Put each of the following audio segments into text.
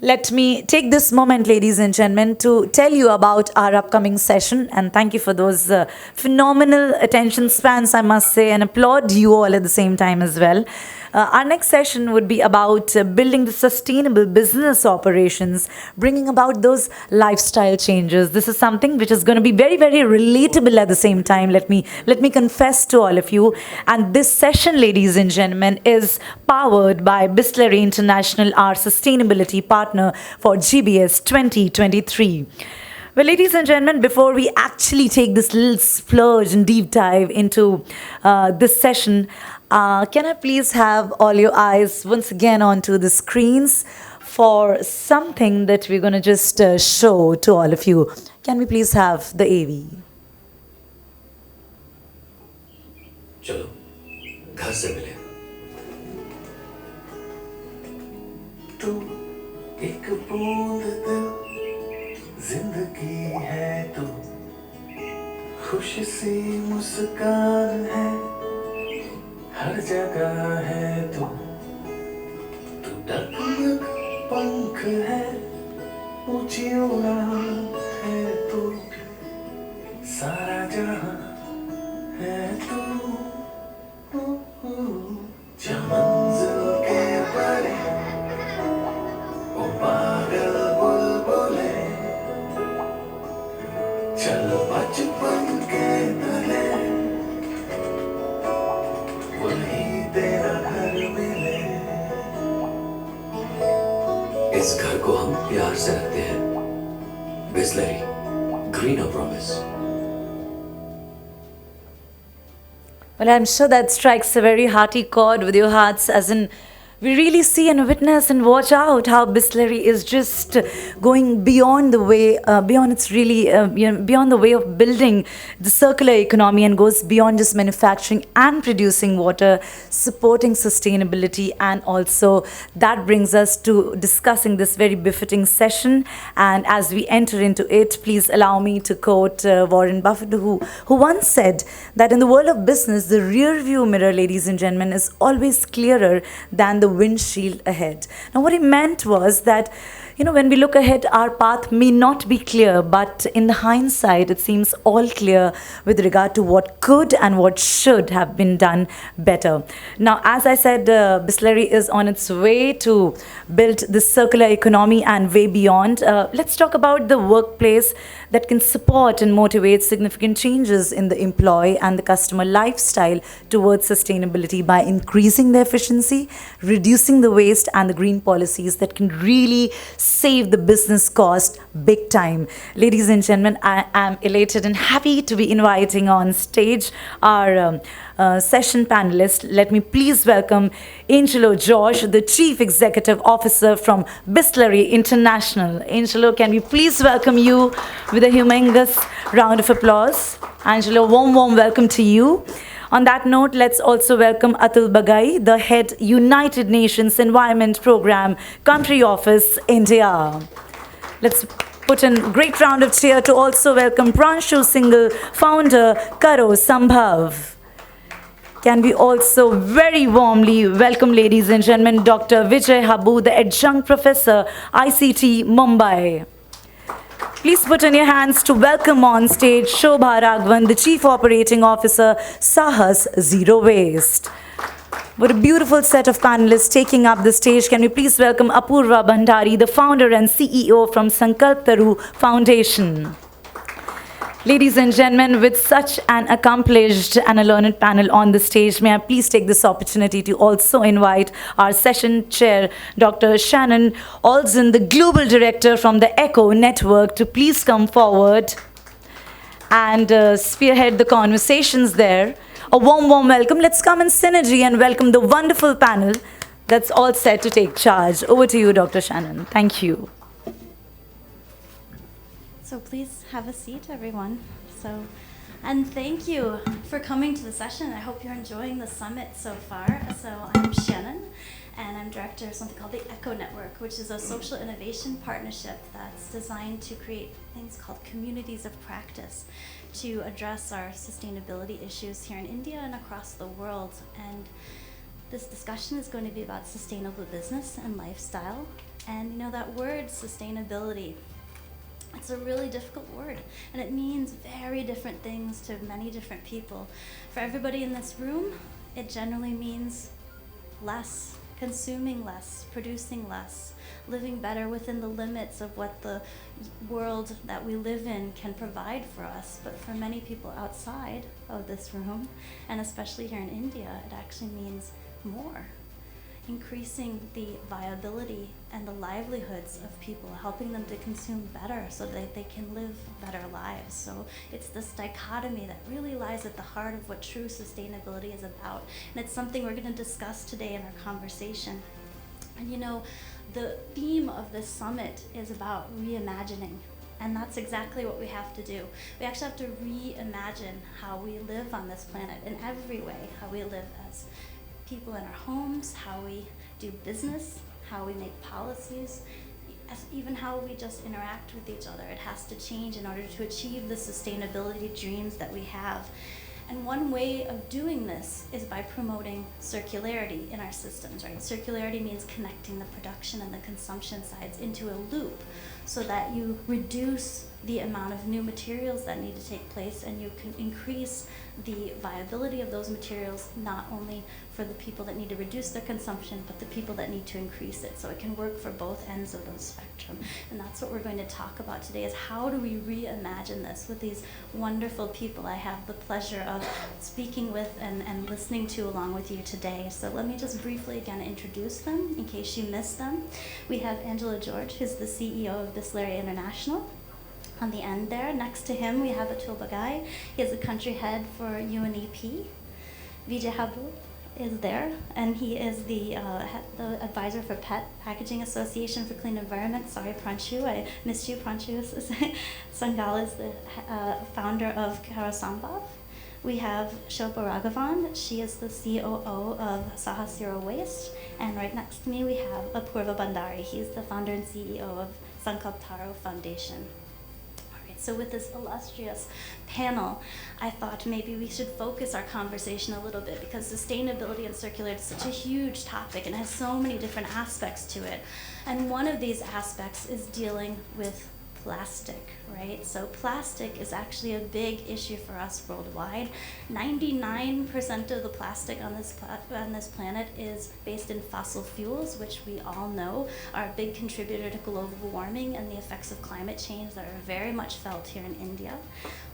Let me take this moment, ladies and gentlemen, to tell you about our upcoming session. And thank you for those phenomenal attention spans, I must say, and applaud you all at the same time as well. Our next session would be about building the sustainable business operations, bringing about those lifestyle changes. This is something which is going to be very, very relatable at the same time. Let me confess to all of you. And this session, ladies and gentlemen, is powered by Bisleri International, our sustainability partner for GBS 2023. Well, ladies and gentlemen, before we actually take this little splurge and deep dive into this session, can I please have all your eyes once again onto the screens for something that we're going to just show to all of you. Can we please have the AV? चलो घर से मिले तू एक बूंद दिल जिंदगी है तू खुशी सी मुस्कान है हर जगह है तू तू डगमग पंख है ऊंची उड़ान है तू सारा जहां है तू जो मंजिल के परे ओ पागल बुलबुले चल बचपन के तले वही तेरा घर मिले इस घर को हम प्यार से रखते हैं Bisleri greener promise Well, I'm sure that strikes a very hearty chord with your hearts, as in we really see and witness and watch out how Bisleri is just going beyond the way, beyond its really, beyond the way of building the circular economy and goes beyond just manufacturing and producing water, supporting sustainability, and also that brings us to discussing this very befitting session. And as we enter into it, please allow me to quote Warren Buffett, who once said that in the world of business, the rear view mirror, ladies and gentlemen, is always clearer than the windshield ahead. Now, what he meant was that, when we look ahead, our path may not be clear, but in the hindsight, it seems all clear with regard to what could and what should have been done better. Now, as I said, Bisleri is on its way to build the circular economy and way beyond. Let's talk about the workplace that can support and motivate significant changes in the employee and the customer lifestyle towards sustainability by increasing the efficiency, reducing the waste, and the green policies that can really save the business cost big time. Ladies and gentlemen, I am elated and happy to be inviting on stage our session panelist. Let me please welcome Angelo George, the Chief Executive Officer from Bisleri International. Angelo, can we please welcome you with a humongous round of applause? Angelo, warm welcome to you. On that note, let's also welcome Atul Bagai, the head United Nations Environment Program, Country Office, India. Let's put in a great round of cheer to also welcome Pranshu Singhal, founder, Karo, Sambhav. Can we also very warmly welcome, ladies and gentlemen, Dr. Vijay Habbu, the Adjunct Professor, ICT, Mumbai. Please put in your hands to welcome on stage Shobha, Raghavan, the Chief Operating Officer, Saahas, Zero Waste. What a beautiful set of panelists taking up the stage. Can we please welcome Apurva, Bhandari, the founder and CEO from SankalpTaru Foundation. Ladies and gentlemen, with such an accomplished and a learned panel on the stage, may I please take this opportunity to also invite our session chair, Dr. Shannon Olsson, the Global Director from the ECHO Network, to please come forward and spearhead the conversations there. A warm welcome. Let's come in synergy and welcome the wonderful panel that's all set to take charge. Over to you, Dr. Shannon. Thank you. So please have a seat, everyone. And thank you for coming to the session. I hope you're enjoying the summit so far. So I'm Shannon, and I'm director of something called the ECHO Network, which is a social innovation partnership that's designed to create things called communities of practice to address our sustainability issues here in India and across the world. And this discussion is going to be about sustainable business and lifestyle. And you know, that word sustainability, it's a really difficult word, and it means very different things to many different people. For everybody in this room, it generally means less, consuming less, producing less, living better within the limits of what the world that we live in can provide for us. But for many people outside of this room, and especially here in India, it actually means more. Increasing the viability and the livelihoods of people, helping them to consume better so that they can live better lives. So it's this dichotomy that really lies at the heart of what true sustainability is about. And it's something we're going to discuss today in our conversation. And you know, the theme of this summit is about reimagining. And that's exactly what we have to do. We actually have to reimagine how we live on this planet in every way, how we live as people in our homes, how we do business, how we make policies, even how we just interact with each other. It has to change in order to achieve the sustainability dreams that we have. And one way of doing this is by promoting circularity in our systems, right? Circularity means connecting the production and the consumption sides into a loop so that you reduce the amount of new materials that need to take place, and you can increase the viability of those materials, not only for the people that need to reduce their consumption, but the people that need to increase it. So it can work for both ends of the spectrum. And that's what we're going to talk about today, is how do we reimagine this with these wonderful people I have the pleasure of speaking with and listening to along with you today. So let me just briefly again introduce them in case you missed them. We have Angelo George, who's the CEO of Bisleri International. On the end there, next to him, we have Atul Bagai. He is the country head for UNEP. Vijay Habbu is there, and he is the advisor for PET, Packaging Association for Clean Environment. Sorry, Pranshu, I missed you, Pranshu. Singhal is the founder of Karo Sambhav. We have Shobha Raghavan. She is the COO of Saahas Zero Waste. And right next to me, we have Apurva Bhandari. He's the founder and CEO of SankalpTaru Foundation. So with this illustrious panel, I thought maybe we should focus our conversation a little bit, because sustainability and circularity is such a huge topic and has so many different aspects to it. And one of these aspects is dealing with plastic, right? So plastic is actually a big issue for us worldwide. 99% of the plastic on this planet is based in fossil fuels, which we all know are a big contributor to global warming and the effects of climate change that are very much felt here in India.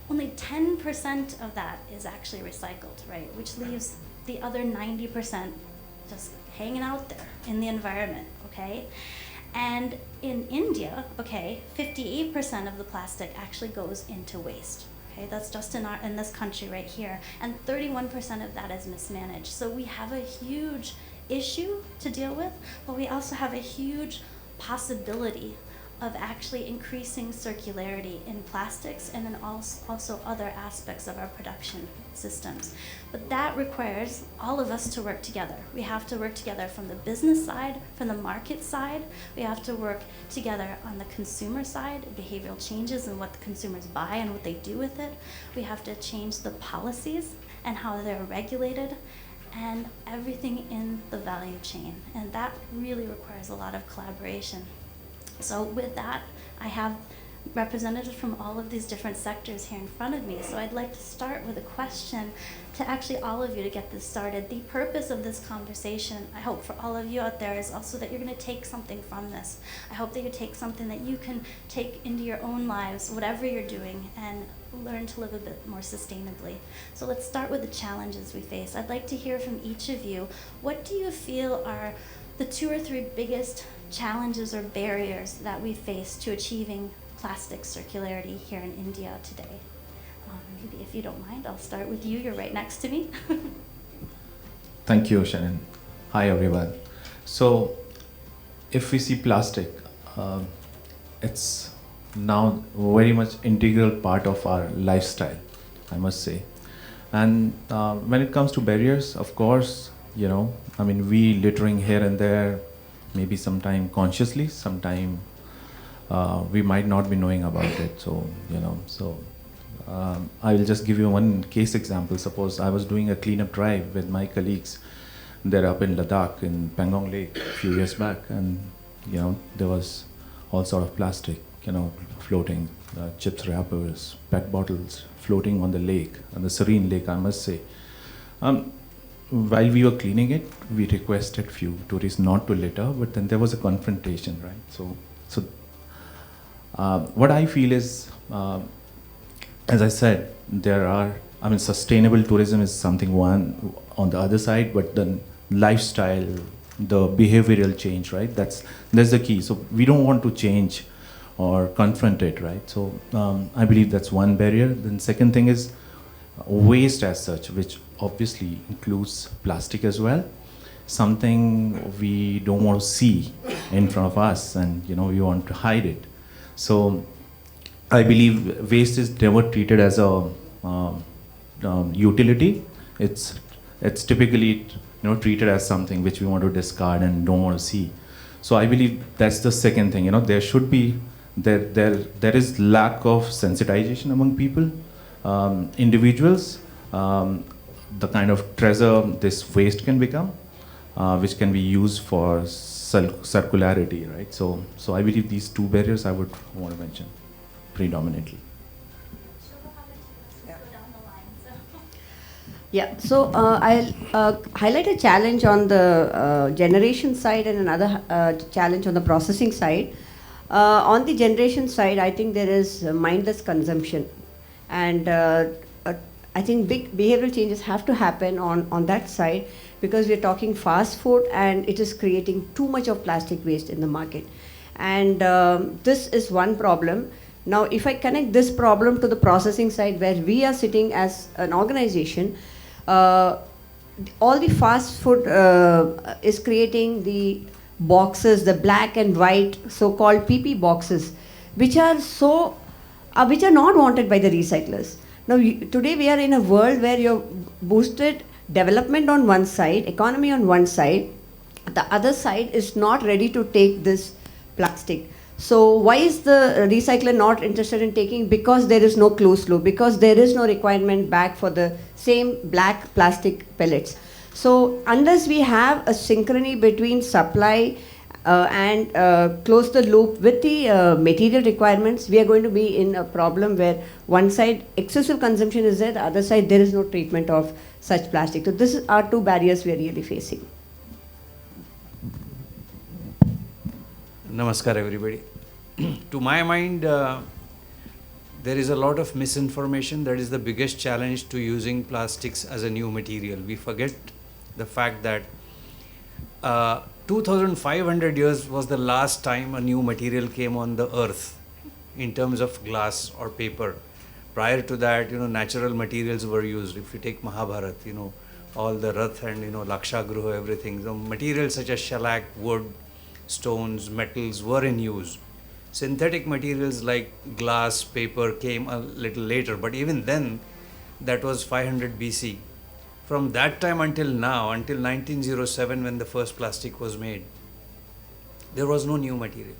Only 10% of that is actually recycled, right? Which leaves the other 90% just hanging out there in the environment, okay? And in India, 58% of the plastic actually goes into waste. Okay, that's just in this country right here, and 31% of that is mismanaged. So we have a huge issue to deal with, but we also have a huge possibility of actually increasing circularity in plastics and in also other aspects of our production systems. But that requires all of us to work together. We have to work together from the business side, from the market side. We have to work together on the consumer side, behavioral changes and what the consumers buy and what they do with it. We have to change the policies and how they're regulated, and everything in the value chain. And that really requires a lot of collaboration. So with that, I have representatives from all of these different sectors here in front of me. So I'd like to start with a question to actually all of you to get this started. The purpose of this conversation, I hope for all of you out there, is also that you're going to take something from this. I hope that you take something that you can take into your own lives, whatever you're doing, and learn to live a bit more sustainably. So let's start with the challenges we face. I'd like to hear from each of you. What do you feel are the 2 or 3 biggest challenges or barriers that we face to achieving plastic circularity here in India today? Maybe if you don't mind, I'll start with you. You're right next to me. Thank you, Shannon. Hi, everyone. So, if we see plastic, it's now very much integral part of our lifestyle, I must say. And when it comes to barriers, of course, we littering here and there, maybe sometime consciously, sometime we might not be knowing about it. So, I will just give you one case example. Suppose I was doing a cleanup drive with my colleagues. They're up in Ladakh, in Pangong Lake, a few years back, and there was all sort of plastic, floating, chips wrappers, pet bottles floating on the lake, and the serene lake, I must say. While we were cleaning it, we requested few tourists not to litter, but then there was a confrontation, right? So what I feel is, as I said, sustainable tourism is something one on the other side, but then lifestyle, the behavioral change, right? That's the key. So we don't want to change or confront it, right? So I believe that's one barrier. Then second thing is waste as such, which obviously includes plastic as well. Something we don't want to see in front of us, and we want to hide it. So I believe waste is never treated as a utility. It's typically treated as something which we want to discard and don't want to see. So I believe that's the second thing. There should be there is lack of sensitization among people, individuals, the kind of treasure this waste can become, which can be used for circularity, right? So I believe these two barriers I would want to mention predominantly. Yeah, so I'll highlight a challenge on the generation side and another challenge on the processing side. On the generation side, I think there is mindless consumption, and I think big behavioral changes have to happen on that side, because we're talking fast food and it is creating too much of plastic waste in the market. And this is one problem. Now, if I connect this problem to the processing side, where we are sitting as an organization, all the fast food is creating the boxes, the black and white so-called PP boxes, which are not wanted by the recyclers. Now, today we are in a world where you've boosted development on one side, economy on one side, the other side is not ready to take this plastic. So why is the recycler not interested in taking? Because there is no closed loop, because there is no requirement back for the same black plastic pellets. So unless we have a synchrony between supply and close the loop with the material requirements, we are going to be in a problem where one side excessive consumption is there, the other side there is no treatment of such plastic. So this are two barriers we are really facing. Namaskar, everybody. To my mind, there is a lot of misinformation. That is the biggest challenge to using plastics as a new material. We forget the fact that 2,500 years was the last time a new material came on the earth in terms of glass or paper. Prior to that, natural materials were used. If you take Mahabharat, all the Rath and, Lakshagruha, everything. So materials such as shellac, wood, stones, metals were in use. Synthetic materials like glass, paper came a little later, but even then, that was 500 BC. From that time until now, until 1907 when the first plastic was made, there was no new material.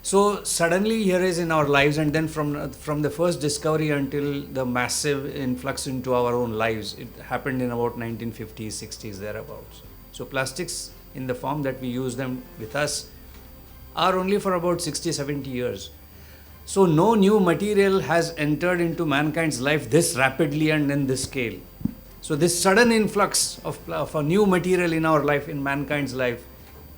So suddenly here is in our lives, and then from the first discovery until the massive influx into our own lives, it happened in about 1950s, 60s, thereabouts. So plastics in the form that we use them with us are only for about 60, 70 years. So no new material has entered into mankind's life this rapidly and in this scale. So this sudden influx of a new material in our life, in mankind's life,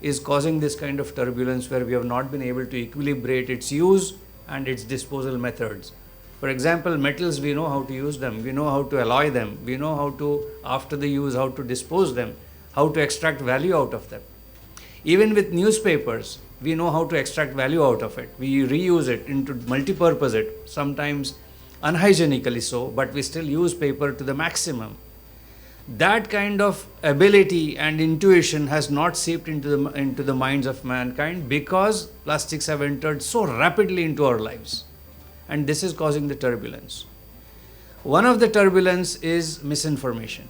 is causing this kind of turbulence where we have not been able to equilibrate its use and its disposal methods. For example, metals, we know how to use them, we know how to alloy them, we know how to, after the use, how to dispose them, how to extract value out of them. Even with newspapers, we know how to extract value out of it. We reuse it, multi-purpose it, sometimes unhygienically so, but we still use paper to the maximum. That kind of ability and intuition has not seeped into the minds of mankind because plastics have entered so rapidly into our lives. And this is causing the turbulence. One of the turbulence is misinformation.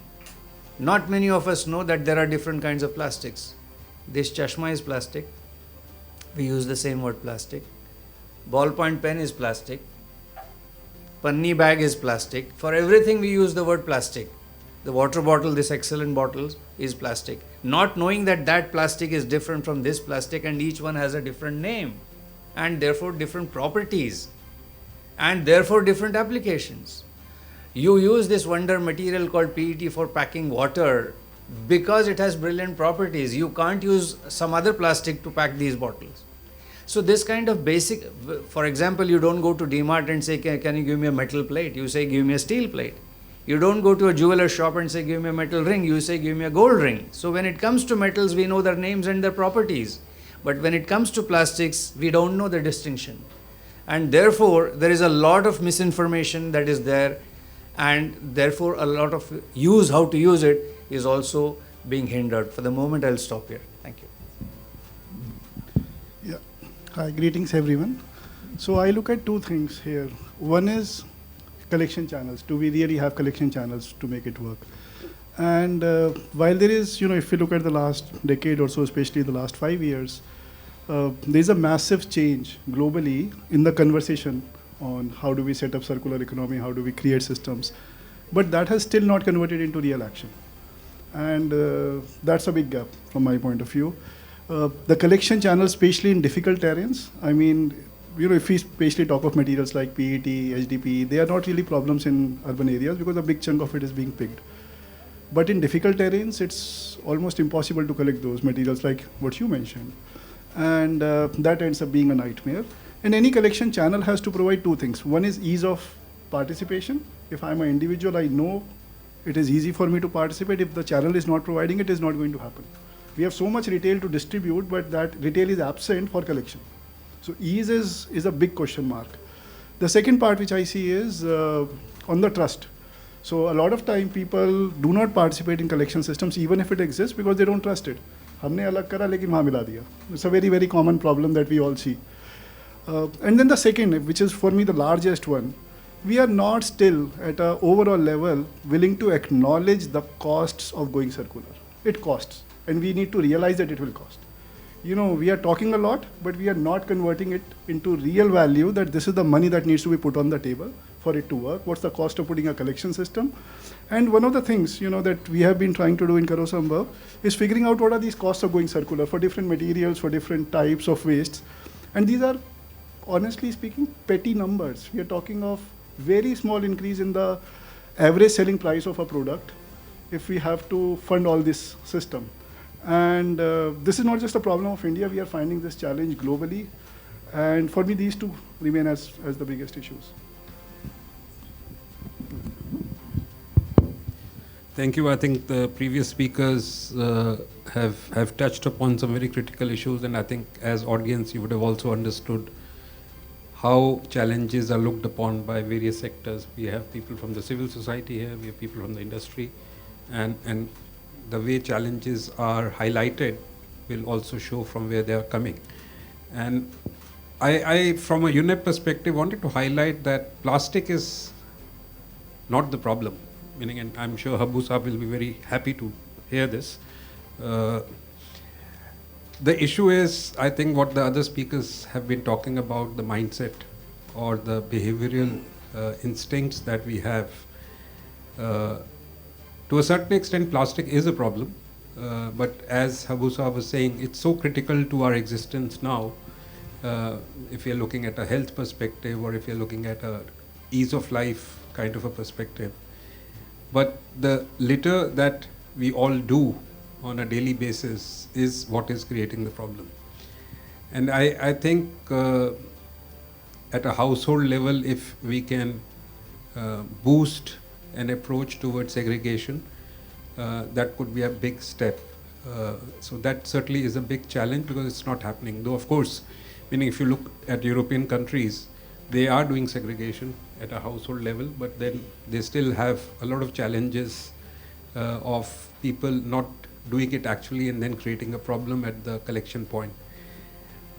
Not many of us know that there are different kinds of plastics. This chashma is plastic. We use the same word plastic. Ballpoint pen is plastic. Panni bag is plastic. For everything we use the word plastic. The water bottle, this excellent bottle, is plastic. Not knowing that that plastic is different from this plastic and each one has a different name and therefore different properties and therefore different applications. You use this wonder material called PET for packing water because it has brilliant properties. You can't use some other plastic to pack these bottles. So this kind of basic, for example, you don't go to DMart and say, can you give me a metal plate? You say, give me a steel plate. You don't go to a jeweler shop and say, give me a metal ring. You say, give me a gold ring. So when it comes to metals, we know their names and their properties. But when it comes to plastics, we don't know the distinction. And therefore, there is a lot of misinformation that is there. And therefore, a lot of how to use it is also being hindered. For the moment, I'll stop here. Thank you. Yeah. Hi, greetings everyone. So I look at two things here. One is collection channels. Do we really have collection channels to make it work? And while there is, if you look at the last decade or so, especially the last 5 years, there's a massive change globally in the conversation on how do we set up circular economy, how do we create systems. But that has still not converted into real action. And that's a big gap from my point of view. The collection channels, especially in difficult terrains, I mean, if we especially talk of materials like PET, HDPE, they are not really problems in urban areas because a big chunk of it is being picked. But in difficult terrains, it's almost impossible to collect those materials like what you mentioned. And that ends up being a nightmare. And any collection channel has to provide two things. One is ease of participation. If I'm an individual, I know it is easy for me to participate. If the channel is not providing it, is not going to happen. We have so much retail to distribute, but that retail is absent for collection. So ease is a big question mark. The second part which I see is on the trust. So a lot of time people do not participate in collection systems even if it exists because they don't trust it. हमने अलग करा लेकिन वहाँ मिला दिया. It's a very, very common problem that we all see. And then the second, which is for me the largest one, we are not still at an overall level willing to acknowledge the costs of going circular. It costs, and we need to realize that it will cost. We are talking a lot, but we are not converting it into real value, that this is the money that needs to be put on the table for it to work. What's the cost of putting a collection system? And one of the things, that we have been trying to do in Karo Sambhav is figuring out what are these costs of going circular for different materials, for different types of wastes. And these are, honestly speaking, petty numbers. We are talking of very small increase in the average selling price of a product if we have to fund all this system. And this is not just a problem of India. We are finding this challenge globally. And for me, these two remain as the biggest issues. Thank you. I think the previous speakers have touched upon some very critical issues, and I think as audience you would have also understood how challenges are looked upon by various sectors. We have people from the civil society here, we have people from the industry, and the way challenges are highlighted will also show from where they are coming. And I from a UNEP perspective, wanted to highlight that plastic is not the problem. Meaning, and I'm sure Habbu Sahab will be very happy to hear this. The issue is, I think, what the other speakers have been talking about, the mindset or the behavioral instincts that we have. To a certain extent, plastic is a problem, but as Habbu Sahab was saying, it's so critical to our existence now. If you're looking at a health perspective or if you're looking at a ease of life kind of a perspective. But the litter that we all do on a daily basis is what is creating the problem. And I think at a household level, if we can boost an approach towards segregation, that could be a big step. So that certainly is a big challenge because it's not happening. Though of course, meaning if you look at European countries, they are doing segregation at a household level, but then they still have a lot of challenges of people not doing it actually and then creating a problem at the collection point.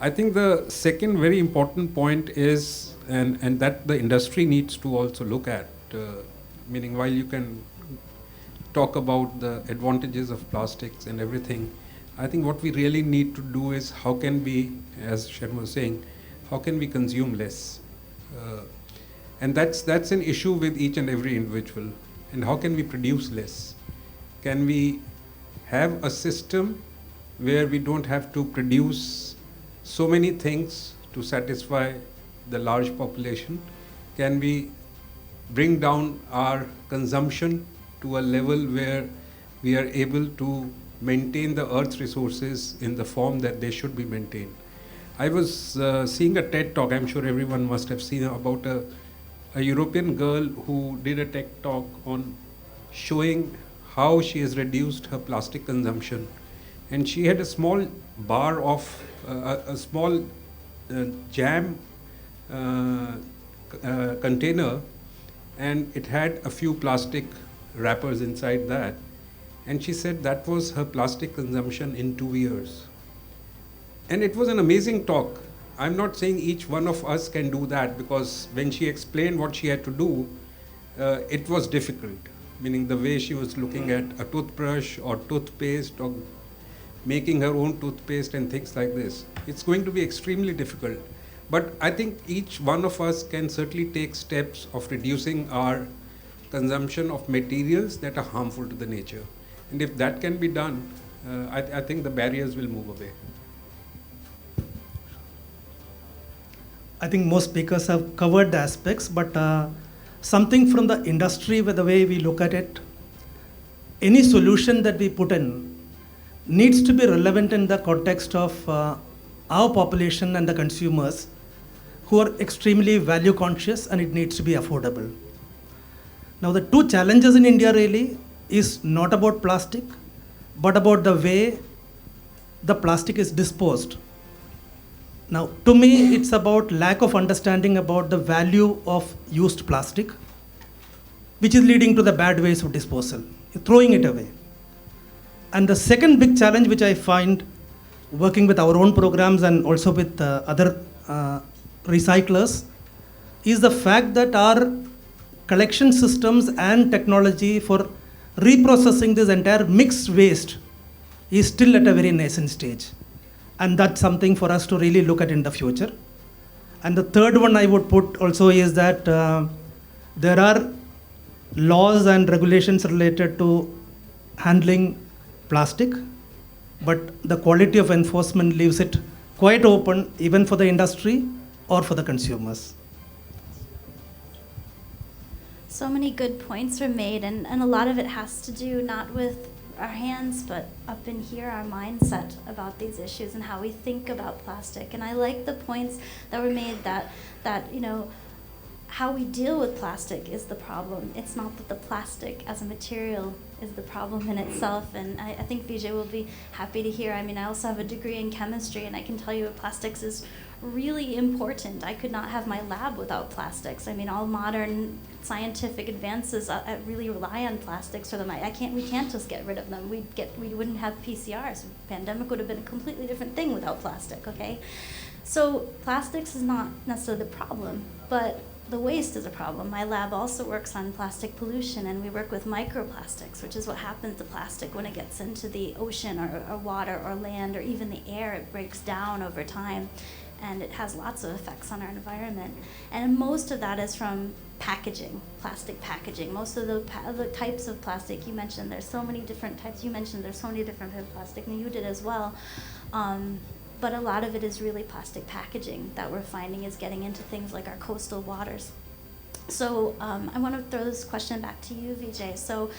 I think the second very important point is, and that the industry needs to also look at, meaning while you can talk about the advantages of plastics and everything, I think what we really need to do is how can we, as Shannon was saying, how can we consume less? And that's an issue with each and every individual. And how can we produce less? Can we have a system where we don't have to produce so many things to satisfy the large population? Can we bring down our consumption to a level where we are able to maintain the earth's resources in the form that they should be maintained? I was seeing a TED talk, I'm sure everyone must have seen, about a European girl who did a TED talk on showing how she has reduced her plastic consumption. And she had a small bar of, a small jam container, and it had a few plastic wrappers inside that. And she said that was her plastic consumption in 2 years. And it was an amazing talk. I'm not saying each one of us can do that, because when she explained what she had to do, it was difficult. Meaning the way she was looking at a toothbrush or toothpaste or making her own toothpaste and things like this. It's going to be extremely difficult. But I think each one of us can certainly take steps of reducing our consumption of materials that are harmful to the nature. And if that can be done, I think the barriers will move away. I think most speakers have covered the aspects, but something from the industry, with the way we look at it, any solution that we put in needs to be relevant in the context of our population and the consumers who are extremely value conscious, and it needs to be affordable. Now the two challenges in India really is not about plastic, but about the way the plastic is disposed. Now, to me, it's about lack of understanding about the value of used plastic, which is leading to the bad ways of disposal, throwing it away. And the second big challenge which I find working with our own programs and also with other recyclers is the fact that our collection systems and technology for reprocessing this entire mixed waste is still at a very nascent stage. And that's something for us to really look at in the future. And the third one I would put also is that there are laws and regulations related to handling plastic, but the quality of enforcement leaves it quite open even for the industry or for the consumers. So many good points were made, and a lot of it has to do not with our hands, but up in here, our mindset about these issues and how we think about plastic. And I like the points that were made that you know, how we deal with plastic is the problem. It's not that the plastic as a material is the problem in itself. And I think Vijay will be happy to hear. I mean, I also have a degree in chemistry, and I can tell you plastics is really important. I could not have my lab without plastics. I mean, all modern scientific advances really rely on plastics for them. We can't just get rid of them. We wouldn't have PCRs. Pandemic would have been a completely different thing without plastic, okay? So plastics is not necessarily the problem, but the waste is a problem. My lab also works on plastic pollution, and we work with microplastics, which is what happens to plastic when it gets into the ocean or water or land or even the air. It breaks down over time, and it has lots of effects on our environment. And most of that is from packaging, plastic packaging. Most of the types of plastic you mentioned, there's so many different types. You mentioned there's so many different types of plastic, and you did as well. But a lot of it is really plastic packaging that we're finding is getting into things like our coastal waters. So I want to throw this question back to you, Vijay. So,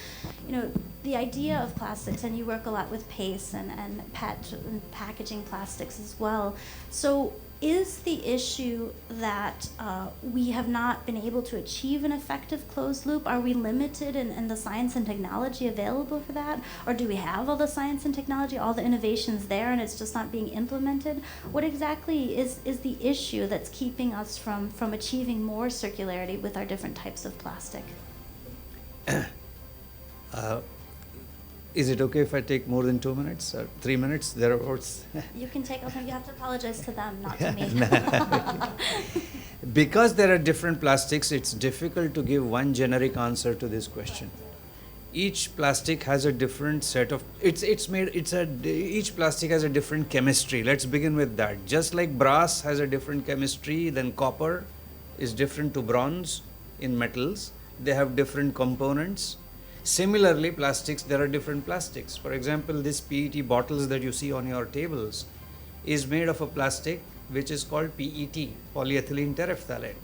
you know, the idea of plastics, and you work a lot with PACE and PET and packaging plastics as well. So is the issue that we have not been able to achieve an effective closed loop? Are we limited in the science and technology available for that? Or do we have all the science and technology, all the innovations there, and it's just not being implemented? What exactly is the issue that's keeping us from achieving more circularity with our different types of plastic? Is it okay if I take more than 2 minutes or 3 minutes thereabouts? You can take, you have to apologize to them, not to me. Because there are different plastics, it's difficult to give one generic answer to this question. Each plastic has a different set of, each plastic has a different chemistry. Let's begin with that. Just like brass has a different chemistry than copper is different to bronze in metals, they have different components. Similarly, plastics, there are different plastics. For example, this PET bottles that you see on your tables is made of a plastic which is called PET, polyethylene terephthalate,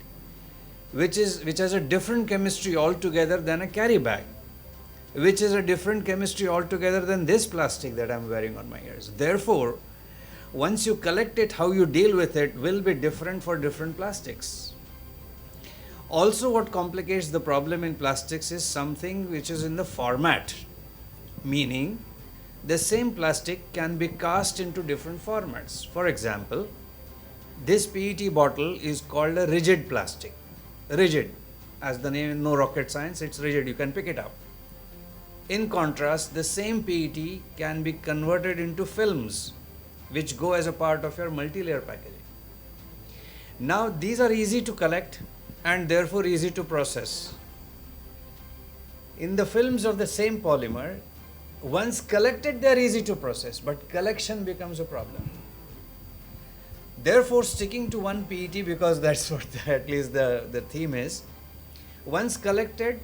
which has a different chemistry altogether than a carry bag, which is a different chemistry altogether than this plastic that I'm wearing on my ears. Therefore, once you collect it, how you deal with it will be different for different plastics. Also, what complicates the problem in plastics is something which is in the format, meaning the same plastic can be cast into different formats. For example, this PET bottle is called a rigid plastic. Rigid, as the name, no rocket science, it's rigid, you can pick it up. In contrast, the same PET can be converted into films, which go as a part of your multi-layer packaging. Now, these are easy to collect and therefore easy to process. In the films of the same polymer, once collected, they are easy to process, but collection becomes a problem. Therefore, sticking to one PET, because that's what at least the theme is, once collected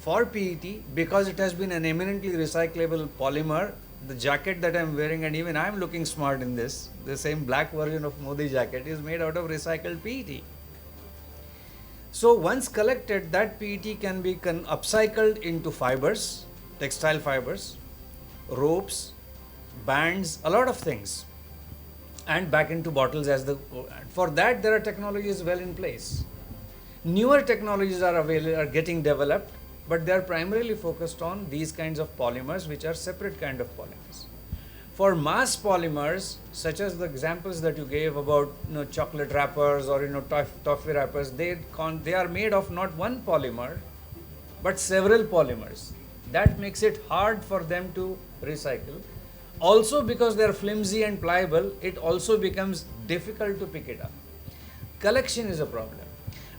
for PET, because it has been an eminently recyclable polymer, the jacket that I'm wearing, and even I'm looking smart in this, the same black version of Modi jacket is made out of recycled PET. So once collected, that PET can be upcycled into fibers, textile fibers, ropes, bands, a lot of things, and back into bottles for that there are technologies well in place. Newer technologies are getting developed, but they are primarily focused on these kinds of polymers, which are separate kind of polymers. For mass polymers, such as the examples that you gave about chocolate wrappers or toffee wrappers, they are made of not one polymer, but several polymers. That makes it hard for them to recycle. Also, because they are flimsy and pliable, it also becomes difficult to pick it up. Collection is a problem.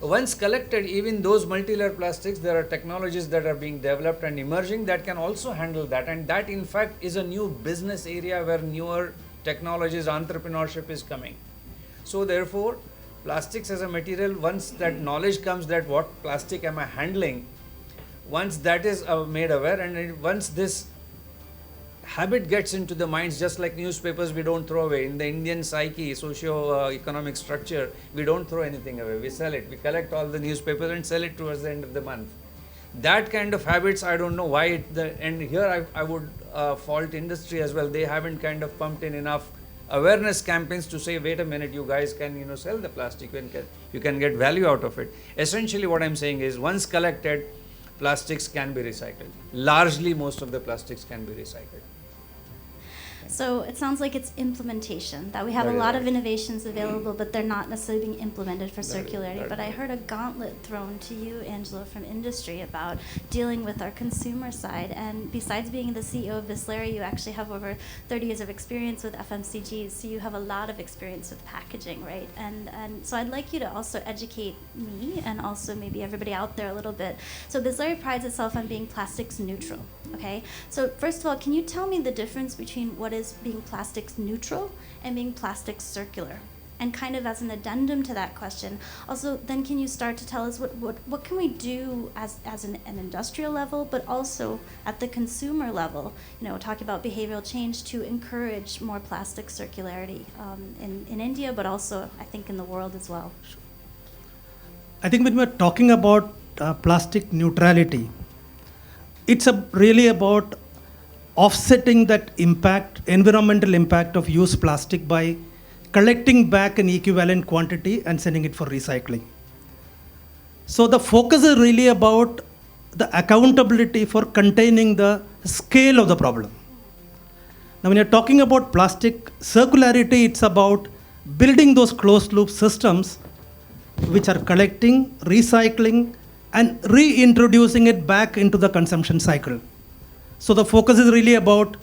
Once collected, even those multi-layer plastics, there are technologies that are being developed and emerging that can also handle that. And that, in fact, is a new business area where newer technologies, entrepreneurship is coming. So therefore, plastics as a material, once that knowledge comes that what plastic am I handling, once that is made aware, and once this habit gets into the minds, just like newspapers we don't throw away. In the Indian psyche, socio-economic structure, we don't throw anything away. We sell it. We collect all the newspapers and sell it towards the end of the month. That kind of habits, I don't know why. And here I would fault industry as well. They haven't kind of pumped in enough awareness campaigns to say, wait a minute, you guys can sell the plastic. You can get value out of it. Essentially, what I'm saying is, once collected, plastics can be recycled. Largely, most of the plastics can be recycled. So it sounds like it's implementation, that we have a lot of innovations available, but they're not necessarily being implemented for circularity. But I heard a gauntlet thrown to you, Angelo, from industry about dealing with our consumer side. And besides being the CEO of Bisleri, you actually have over 30 years of experience with FMCGs, so you have a lot of experience with packaging, right? And so I'd like you to also educate me and also maybe everybody out there a little bit. So Bisleri prides itself on being plastics neutral, okay? So first of all, can you tell me the difference between what is being plastics neutral and being plastics circular? And kind of as an addendum to that question, also then can you start to tell us what can we do as an industrial level, but also at the consumer level, talking about behavioral change to encourage more plastic circularity in India, but also I think in the world as well. I think when we're talking about plastic neutrality, it's really about offsetting that environmental impact of used plastic by collecting back an equivalent quantity and sending it for recycling. So the focus is really about the accountability for containing the scale of the problem. Now when you're talking about plastic circularity, it's about building those closed loop systems which are collecting, recycling, and reintroducing it back into the consumption cycle. So the focus is really about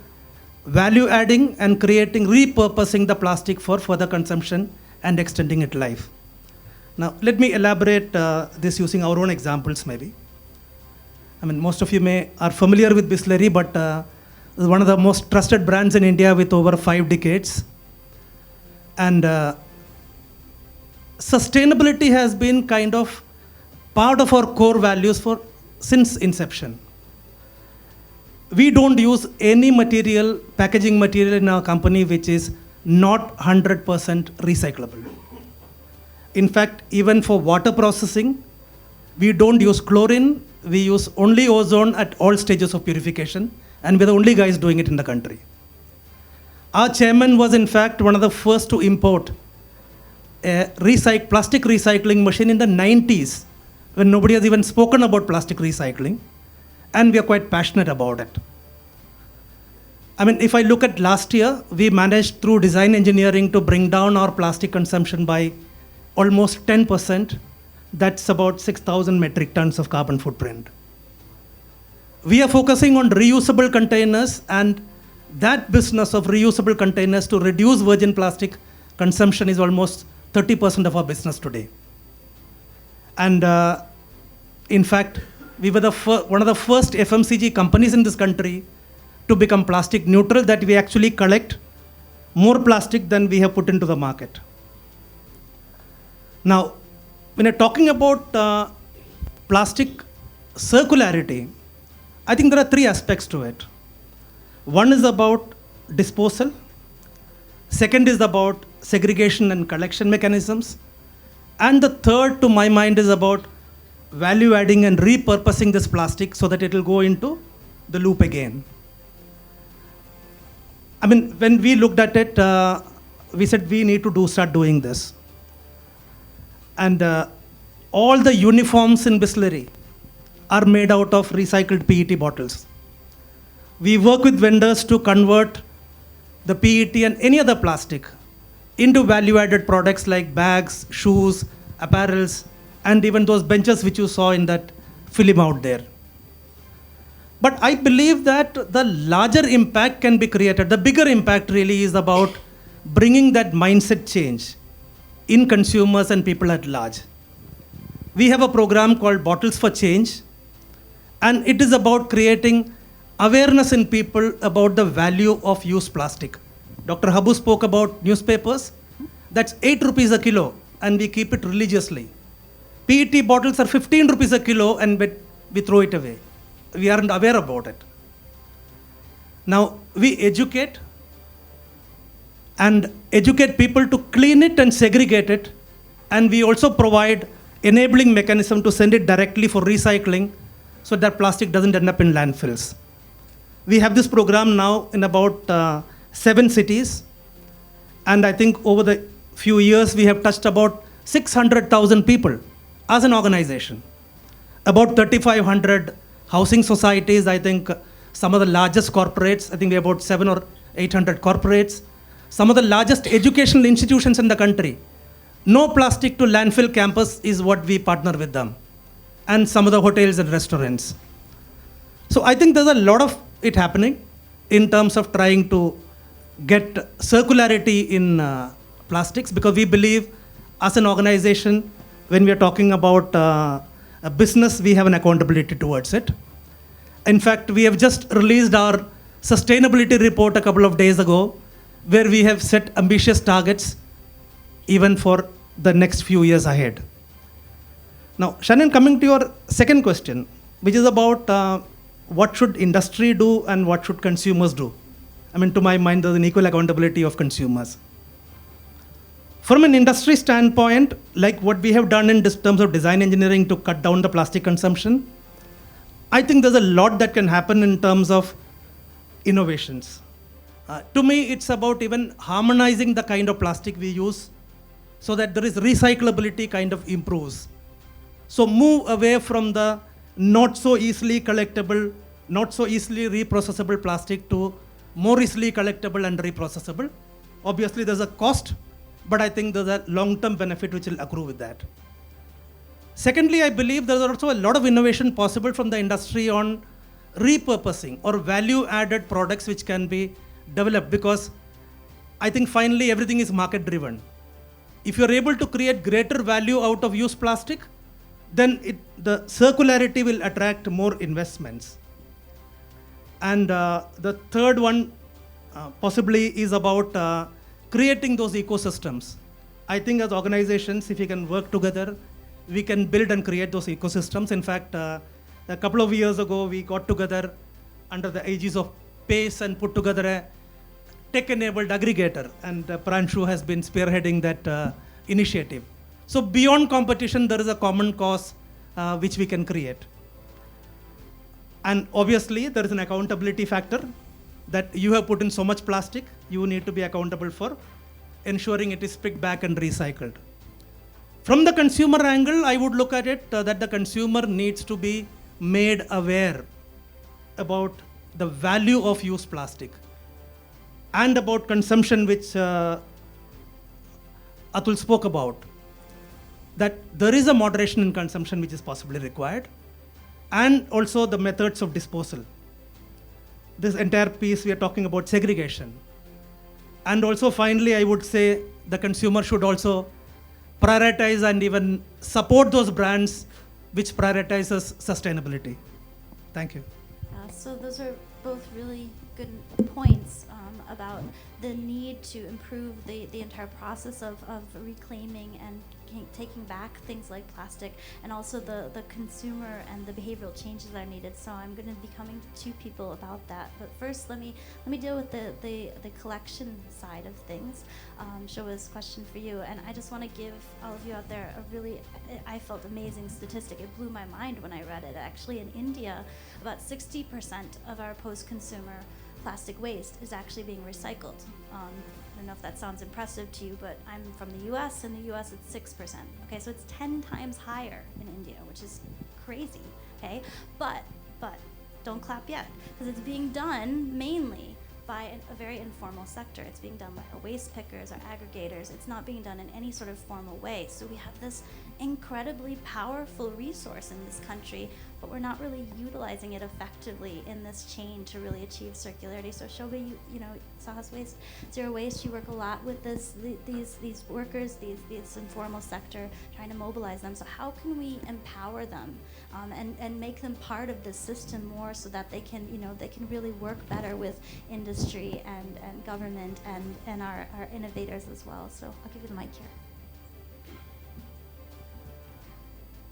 value adding and repurposing the plastic for further consumption and extending its life. Now, let me elaborate this using our own examples maybe. I mean, most of you are familiar with Bisleri, but one of the most trusted brands in India with over 5 decades. And sustainability has been kind of part of our core values since inception. we don't use any material, packaging material in our company which is not 100% recyclable. In fact, even for water processing, we don't use chlorine, we use only ozone at all stages of purification, and we're the only guys doing it in the country. Our chairman was in fact one of the first to import a plastic recycling machine in the 90s, when nobody has even spoken about plastic recycling, and we are quite passionate about it. I mean, if I look at last year, we managed through design engineering to bring down our plastic consumption by almost 10%. That's about 6,000 metric tons of carbon footprint. We are focusing on reusable containers, and that business of reusable containers to reduce virgin plastic consumption is almost 30% of our business today. And in fact, we were one of the first FMCG companies in this country to become plastic neutral, that we actually collect more plastic than we have put into the market. Now, when you're talking about plastic circularity, I think there are three aspects to it. One is about disposal. Second is about segregation and collection mechanisms. And the third, to my mind, is about value adding and repurposing this plastic so that it will go into the loop again. I mean, when we looked at it, we said we need to start doing this. And all the uniforms in Bisleri are made out of recycled PET bottles. We work with vendors to convert the PET and any other plastic into value-added products like bags, shoes, apparels, and even those benches which you saw in that film out there. But I believe that the larger impact can be created. The bigger impact really is about bringing that mindset change in consumers and people at large. We have a program called Bottles for Change, and it is about creating awareness in people about the value of used plastic. Dr. Habbu spoke about newspapers. That's 8 rupees a kilo, and we keep it religiously. PET bottles are 15 rupees a kilo, and we throw it away. We aren't aware about it. Now, we educate people to clean it and segregate it, and we also provide enabling mechanism to send it directly for recycling so that plastic doesn't end up in landfills. We have this program now in about 7 cities, and I think over the few years we have touched about 600,000 people as an organization. About 3,500 housing societies, I think some of the largest corporates, I think we have about 700 or 800 corporates, some of the largest educational institutions in the country. No plastic to landfill campus is what we partner with them, and some of the hotels and restaurants. So I think there's a lot of it happening in terms of trying to get circularity in plastics, because we believe as an organization, when we are talking about a business, we have an accountability towards it. In fact, we have just released our sustainability report a couple of days ago, where we have set ambitious targets even for the next few years ahead. Now, Shannon, coming to your second question, which is about what should industry do and what should consumers do? I mean, to my mind, there's an equal accountability of consumers. From an industry standpoint, like what we have done in terms of design engineering to cut down the plastic consumption, I think there's a lot that can happen in terms of innovations. To me, it's about even harmonizing the kind of plastic we use so that there is recyclability kind of improves. So move away from the not so easily collectible, not so easily reprocessable plastic to more easily collectible and reprocessable. Obviously, there's a cost, but I think there's a long-term benefit which will accrue with that. Secondly, I believe there's also a lot of innovation possible from the industry on repurposing or value-added products which can be developed, because I think finally everything is market-driven. If you're able to create greater value out of used plastic, then the circularity will attract more investments. And the third one possibly is about creating those ecosystems. I think as organizations, if we can work together, we can build and create those ecosystems. In fact, a couple of years ago, we got together under the aegis of PACE and put together a tech-enabled aggregator, and Pranshu has been spearheading that initiative. So beyond competition, there is a common cause which we can create. And obviously, there is an accountability factor that you have put in so much plastic, you need to be accountable for ensuring it is picked back and recycled. From the consumer angle, I would look at it that the consumer needs to be made aware about the value of used plastic and about consumption, which Atul spoke about, that there is a moderation in consumption which is possibly required, and also the methods of disposal. This entire piece we are talking about segregation. And also finally, I would say the consumer should also prioritize and even support those brands which prioritizes sustainability. Thank you. So those are both really good points about the need to improve the entire process of reclaiming and taking back things like plastic, and also the consumer and the behavioral changes that are needed. So I'm going to be coming to two people about that. But first, let me deal with the collection side of things. Shobha's question for you, and I just want to give all of you out there a really, I felt, amazing statistic. It blew my mind when I read it. Actually, in India, about 60% of our post-consumer plastic waste is actually being recycled. I don't know if that sounds impressive to you, but I'm from the US. In the US, it's 6%. Okay, so it's 10 times higher in India, which is crazy. Okay, but don't clap yet, because it's being done mainly by a very informal sector. It's being done by our waste pickers, our aggregators. It's not being done in any sort of formal way. So we have this incredibly powerful resource in this country, but we're not really utilizing it effectively in this chain to really achieve circularity. So Shobha, you know, Saahas Waste, Zero Waste, you work a lot with these workers, this informal sector, trying to mobilize them. So how can we empower them and make them part of this system more, so that they can, they can really work better with industry and government and our innovators as well. So I'll give you the mic here.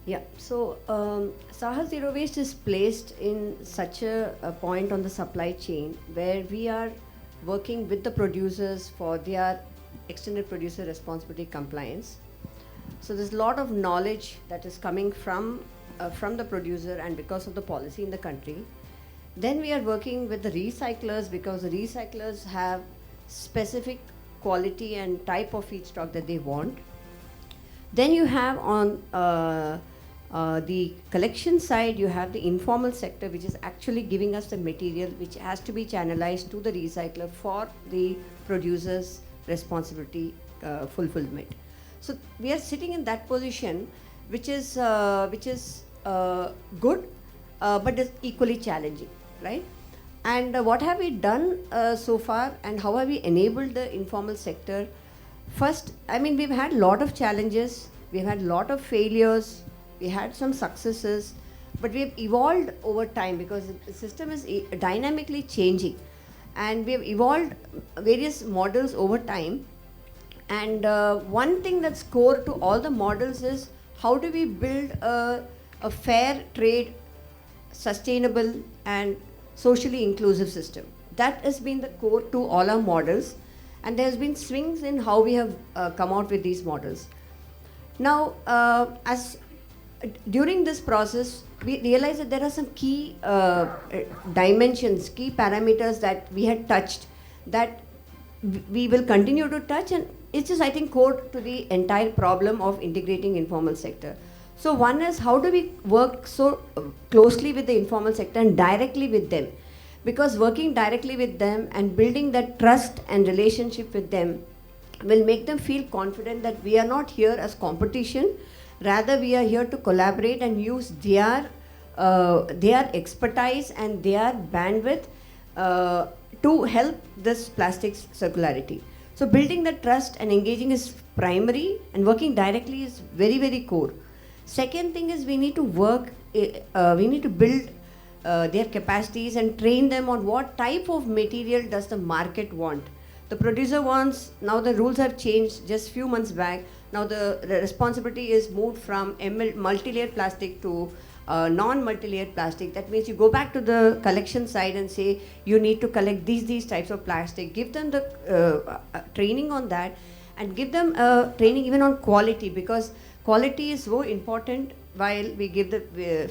Yeah, so Saahas Zero Waste is placed in such a point on the supply chain where we are working with the producers for their extended producer responsibility compliance. So there's a lot of knowledge that is coming from the producer, and because of the policy in the country. Then we are working with the recyclers, because the recyclers have specific quality and type of feedstock that they want. Then you have on the collection side, you have the informal sector, which is actually giving us the material which has to be channelized to the recycler for the producer's responsibility fulfillment. So we are sitting in that position, which is good, but is equally challenging, right? And what have we done so far, and how have we enabled the informal sector? First, I mean, we've had a lot of challenges, we've had a lot of failures, we had some successes, but we've evolved over time because the system is dynamically changing, and we have evolved various models over time. And one thing that's core to all the models is how do we build a fair trade, sustainable and socially inclusive system. That has been the core to all our models, and there's been swings in how we have come out with these models. Now, during this process, we realized that there are some key dimensions, key parameters that we had touched that we will continue to touch, and it's just, I think, core to the entire problem of integrating informal sector. So one is, how do we work so closely with the informal sector and directly with them? Because working directly with them and building that trust and relationship with them will make them feel confident that we are not here as competition, rather we are here to collaborate and use their expertise and their bandwidth to help this plastics circularity. So building the trust and engaging is primary, and working directly is very, very core. Second thing is, we need to work, we need to build their capacities and train them on what type of material does the market want. The producer wants, now the rules have changed just few months back. Now the responsibility is moved from multi-layer plastic to non-multi-layered plastic. That means you go back to the collection side and say you need to collect these types of plastic. Give them the training on that, and give them training even on quality, because quality is so important while we give the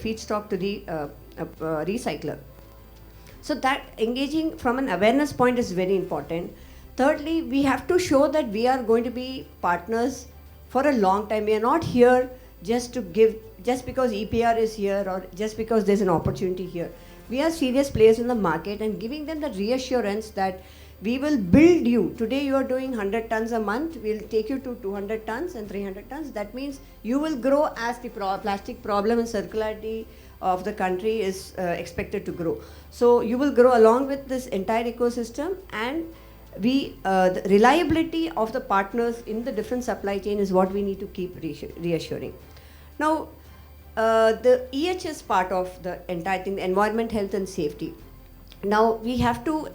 feedstock to the recycler. So that engaging from an awareness point is very important. Thirdly, we have to show that we are going to be partners for a long time. We are not here just to give, just because EPR is here or just because there's an opportunity here. We are serious players in the market, and giving them the reassurance that we will build you. Today you are doing 100 tons a month, we'll take you to 200 tons and 300 tons. That means you will grow as the plastic problem and circularity of the country is expected to grow. So you will grow along with this entire ecosystem, and the reliability of the partners in the different supply chain is what we need to keep reassuring. Now, the EHS part of the entire thing, the environment, health and safety. Now we have to,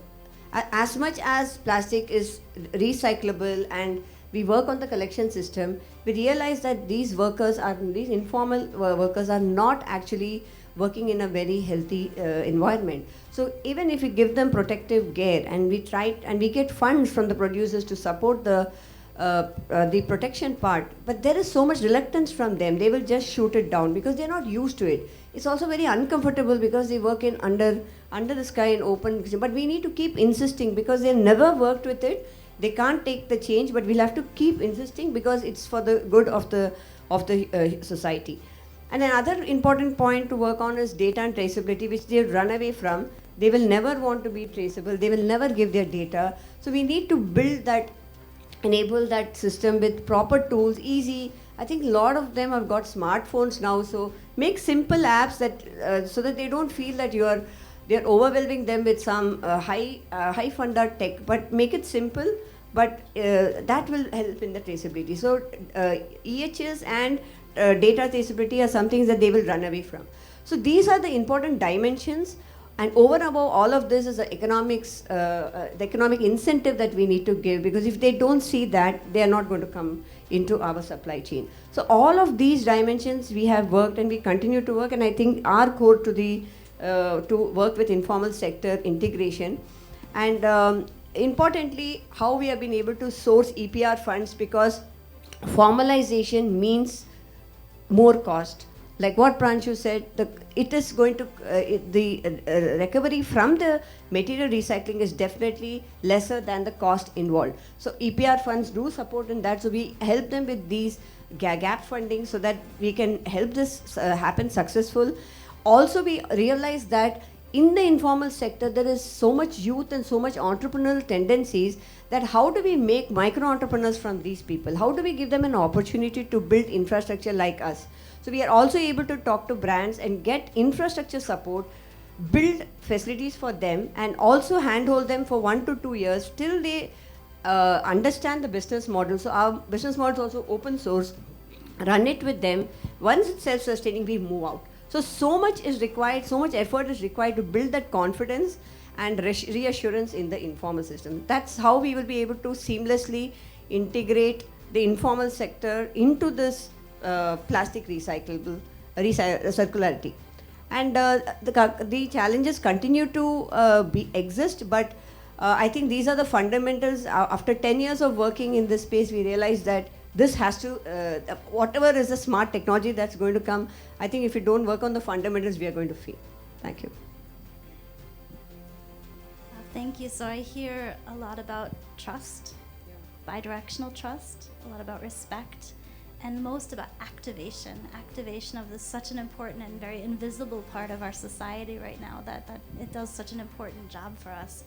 as much as plastic is recyclable and we work on the collection system, we realize that these informal workers are not actually working in a very healthy environment. So even if we give them protective gear and we get funds from the producers to support the protection part, but there is so much reluctance from them. They will just shoot it down because they're not used to it. It's also very uncomfortable because they work in under the sky in open. But we need to keep insisting because they've never worked with it. They can't take the change, but we'll have to keep insisting because it's for the good of the society. And another important point to work on is data and traceability, which they've run away from. They will never want to be traceable. They will never give their data. So we need to build that, enable that system with proper tools, easy. I think a lot of them have got smartphones now, so make simple apps that so that they don't feel that they're overwhelming them with some high funder tech, but make it simple, but that will help in the traceability. So EHS and data traceability are some things that they will run away from. So these are the important dimensions, and over and above all of this is the economics, the economic incentive that we need to give, because if they don't see that, they are not going to come into our supply chain. So all of these dimensions we have worked and we continue to work, and I think are core to the to work with informal sector integration. And importantly, how we have been able to source EPR funds, because formalization means more cost. Like what Pranshu said, it is going to, the recovery from the material recycling is definitely lesser than the cost involved. So EPR funds do support in that, so we help them with these gap funding so that we can help this happen successful. Also, we realize that in the informal sector, there is so much youth and so much entrepreneurial tendencies, that how do we make micro entrepreneurs from these people? How do we give them an opportunity to build infrastructure like us? So we are also able to talk to brands and get infrastructure support, build facilities for them, and also handhold them for 1 to 2 years till they understand the business model. So our business model is also open source, run it with them. Once it's self-sustaining, we move out. So much is required, so much effort is required to build that confidence and reassurance in the informal system. That's how we will be able to seamlessly integrate the informal sector into this plastic recyclable circularity. And the challenges continue to exist, but I think these are the fundamentals. After 10 years of working in this space, we realized that this has to, whatever is the smart technology that's going to come, I think if we don't work on the fundamentals, we are going to fail. Thank you. Thank you. So I hear a lot about trust, bidirectional trust, a lot about respect, and most about activation of this such an important and very invisible part of our society right now, that it does such an important job for us.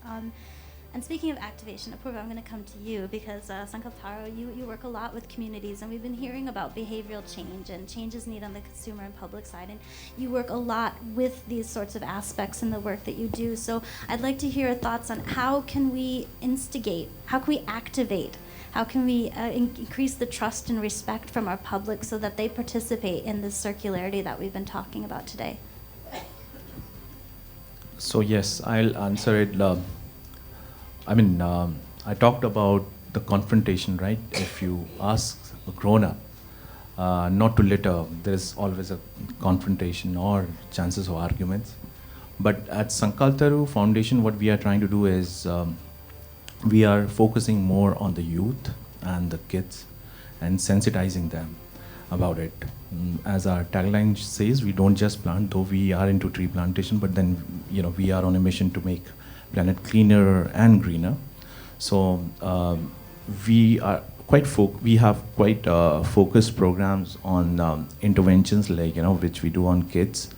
And speaking of activation, Apurva, I'm going to come to you because SankalpTaru, you work a lot with communities, and we've been hearing about behavioral change and changes needed on the consumer and public side, and you work a lot with these sorts of aspects in the work that you do. So I'd like to hear your thoughts on how can we instigate, how can we activate, how can we increase the trust and respect from our public so that they participate in this circularity that we've been talking about today? So yes, I'll answer it. I talked about the confrontation, right? If you ask a grown-up, not to litter. There is always a confrontation or chances of arguments. But at SankalpTaru Foundation, what we are trying to do is we are focusing more on the youth and the kids and sensitizing them about it. As our tagline says, we don't just plant, though we are into tree plantation, but then we are on a mission to make planet cleaner and greener. So we are we have quite focused programs on interventions like which we do on kids,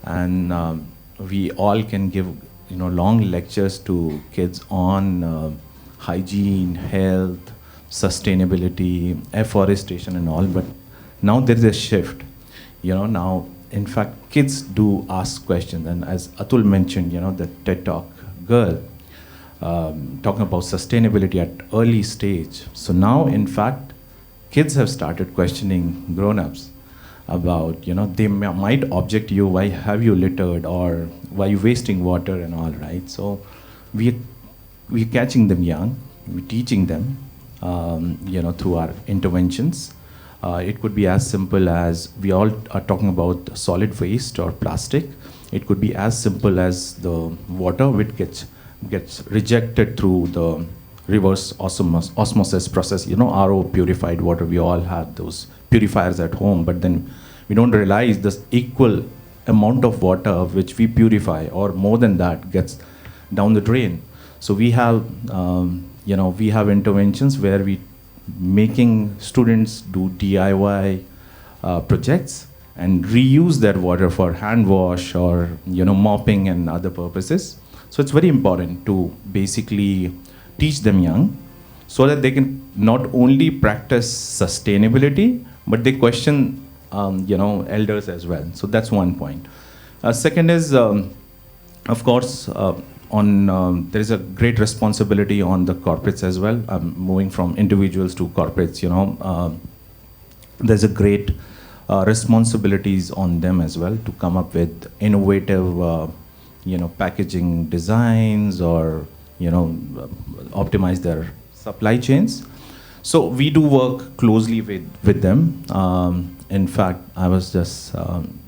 and we all can give long lectures to kids on hygiene, health, sustainability, afforestation, and all. But now there is a shift. Now in fact kids do ask questions, and as Atul mentioned, the TED Talk girl. Talking about sustainability at early stage. So now, in fact, kids have started questioning grown-ups about, they might object you, why have you littered, or why you wasting water and all, right? So we're catching them young, we're teaching them, through our interventions. It could be as simple as we all are talking about solid waste or plastic. It could be as simple as the water which gets rejected through the reverse osmosis process. RO purified water, we all have those purifiers at home, but then we don't realize this equal amount of water which we purify or more than that gets down the drain. So we have, we have interventions where we making students do DIY projects and reuse that water for hand wash or mopping and other purposes. So it's very important to basically teach them young so that they can not only practice sustainability, but they question elders as well. So that's one point. Second is, of course, there is a great responsibility on the corporates as well. Moving from individuals to corporates, there's a great responsibilities on them as well to come up with innovative packaging designs or, optimize their supply chains. So we do work closely with them. In fact, I was just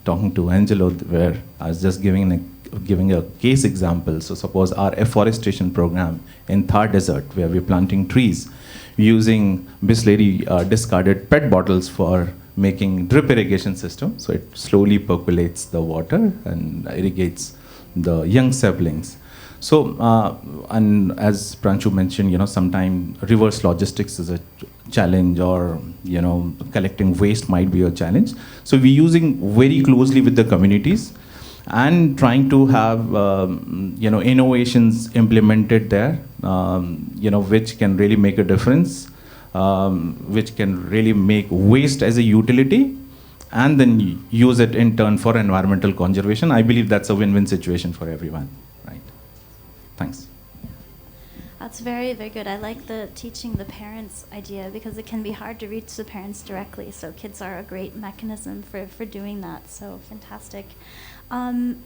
talking to Angelo where I was just giving a case example. So suppose our afforestation program in Thar Desert where we're planting trees using Bisleri discarded PET bottles for making drip irrigation system. So it slowly percolates the water and irrigates the young saplings. So, and as Pranshu mentioned, sometimes reverse logistics is a challenge or, collecting waste might be a challenge. So we're using very closely with the communities and trying to have, innovations implemented there, which can really make a difference, which can really make waste as a utility and then use it in turn for environmental conservation. I believe that's a win-win situation for everyone, right? Thanks. That's very, very good. I like the teaching the parents idea because it can be hard to reach the parents directly. So kids are a great mechanism for doing that. So fantastic. And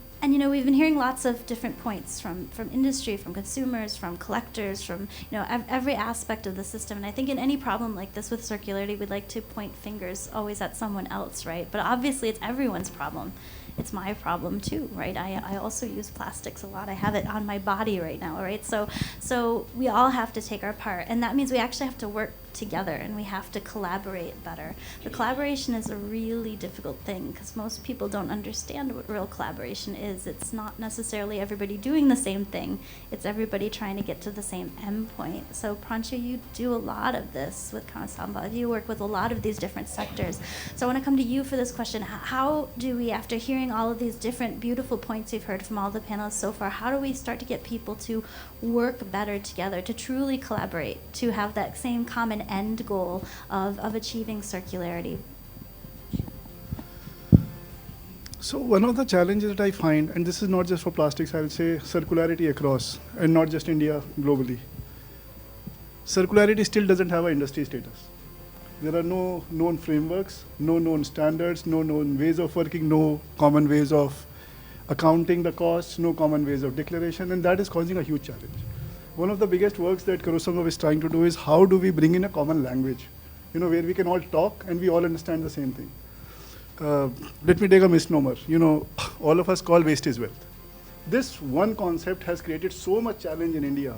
we've been hearing lots of different points from industry, from consumers, from collectors, from every aspect of the system. And I think in any problem like this with circularity, we'd like to point fingers always at someone else, right? But obviously it's everyone's problem. It's my problem too, right? I also use plastics a lot. I have it on my body right now, right? So we all have to take our part, and that means we actually have to work together and we have to collaborate better. The collaboration is a really difficult thing because most people don't understand what real collaboration is. It's not necessarily everybody doing the same thing. It's everybody trying to get to the same endpoint. So Pranshu, you do a lot of this with Sambhav. You work with a lot of these different sectors. So I want to come to you for this question. How do we, after hearing all of these different beautiful points we've heard from all the panelists so far, how do we start to get people to work better together, to truly collaborate, to have that same common end goal of achieving circularity? So one of the challenges that I find, and this is not just for plastics, I'll say circularity across, and not just India, globally. Circularity still doesn't have an industry status. There are no known frameworks, no known standards, no known ways of working, no common ways of accounting the costs, no common ways of declaration, and that is causing a huge challenge. One of the biggest works that Sambhav is trying to do is how do we bring in a common language where we can all talk and we all understand the same thing. Let me take a misnomer. All of us call waste is wealth. This one concept has created so much challenge in India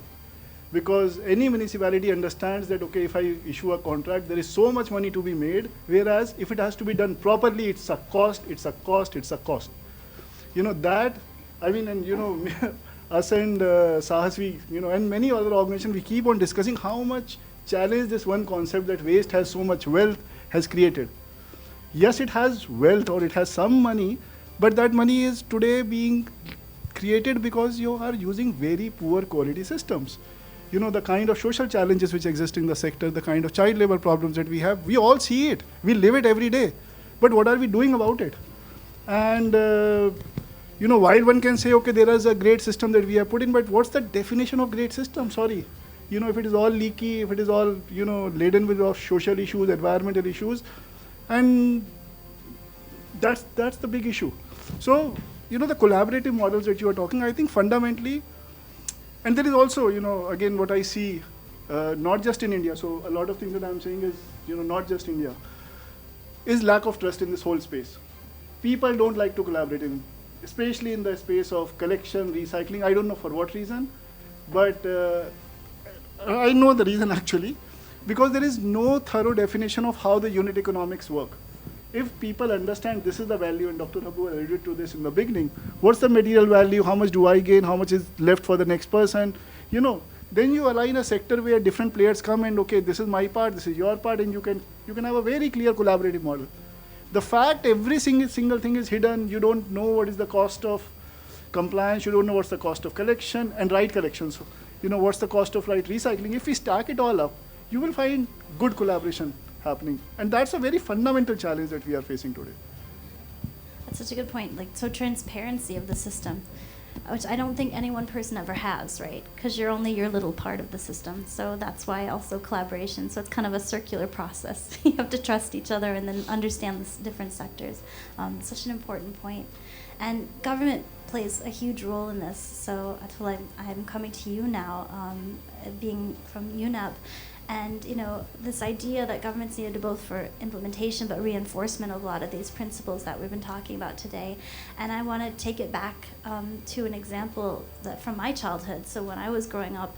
because any municipality understands that, okay, if I issue a contract, there is so much money to be made, whereas if it has to be done properly, it's a cost, it's a cost, it's a cost. That, I mean, and us and Saahas, and many other organizations, we keep on discussing how much challenge this one concept that waste has so much wealth has created. Yes, it has wealth or it has some money, but that money is today being created because you are using very poor quality systems. The kind of social challenges which exist in the sector, the kind of child labor problems that we have, we all see it. We live it every day. But what are we doing about it? And, while one can say, okay, there is a great system that we have put in, but what's the definition of great system? Sorry. If it is all leaky, if it is all, laden with social issues, environmental issues, and that's the big issue. So, the collaborative models that you are talking, I think fundamentally, and there is also, again, what I see, not just in India, so a lot of things that I'm saying is, not just India, is lack of trust in this whole space. People don't like to collaborate, especially in the space of collection, recycling. I don't know for what reason, but I know the reason actually, because there is no thorough definition of how the unit economics work. If people understand this is the value, and Dr. Habbu alluded to this in the beginning, what's the material value, how much do I gain, how much is left for the next person, then you align a sector where different players come and, okay, this is my part, this is your part, and you can have a very clear collaborative model. The fact every single thing is hidden, you don't know what is the cost of compliance, you don't know what's the cost of collection and right collection. So, what's the cost of right recycling. If we stack it all up, you will find good collaboration happening. And that's a very fundamental challenge that we are facing today. That's such a good point. So transparency of the system, which I don't think any one person ever has, right? Because you're only your little part of the system. So that's why also collaboration. So it's kind of a circular process. You have to trust each other and then understand the different sectors. Such an important point. And government plays a huge role in this. So Atul, I'm coming to you now, being from UNEP. And this idea that governments needed to both for implementation but reinforcement of a lot of these principles that we've been talking about today. And I want to take it back to an example that from my childhood. So when I was growing up,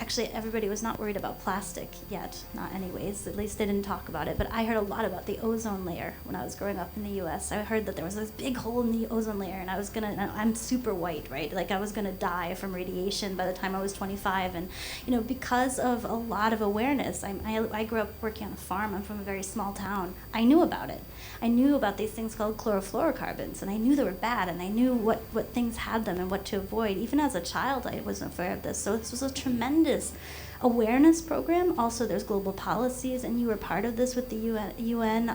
actually everybody was not worried about plastic yet, not anyways, at least they didn't talk about it, but I heard a lot about the ozone layer when I was growing up in the US. I heard that there was this big hole in the ozone layer and I'm super white, right? Like I was gonna die from radiation by the time I was 25, and because of a lot of awareness, I grew up working on a farm, I'm from a very small town, I knew about it. I knew about these things called chlorofluorocarbons, and I knew they were bad, and I knew what things had them and what to avoid. Even as a child, I wasn't aware of this. So this was a tremendous awareness program. Also, there's global policies, and you were part of this with the UN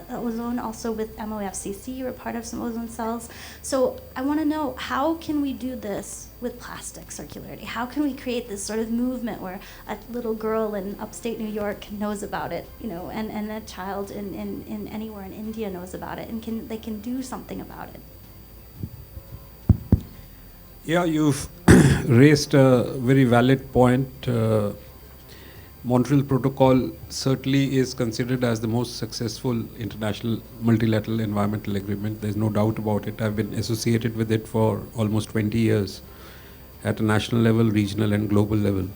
ozone, also with MOFCC, you were part of some ozone cells. So I want to know, how can we do this with plastic circularity? How can we create this sort of movement where a little girl in upstate New York knows about it, and a child in anywhere in India knows about it, and they can do something about it? Yeah, you've raised a very valid point. Montreal Protocol certainly is considered as the most successful international multilateral environmental agreement. There's no doubt about it. I've been associated with it for almost 20 years at a national level, regional and global level.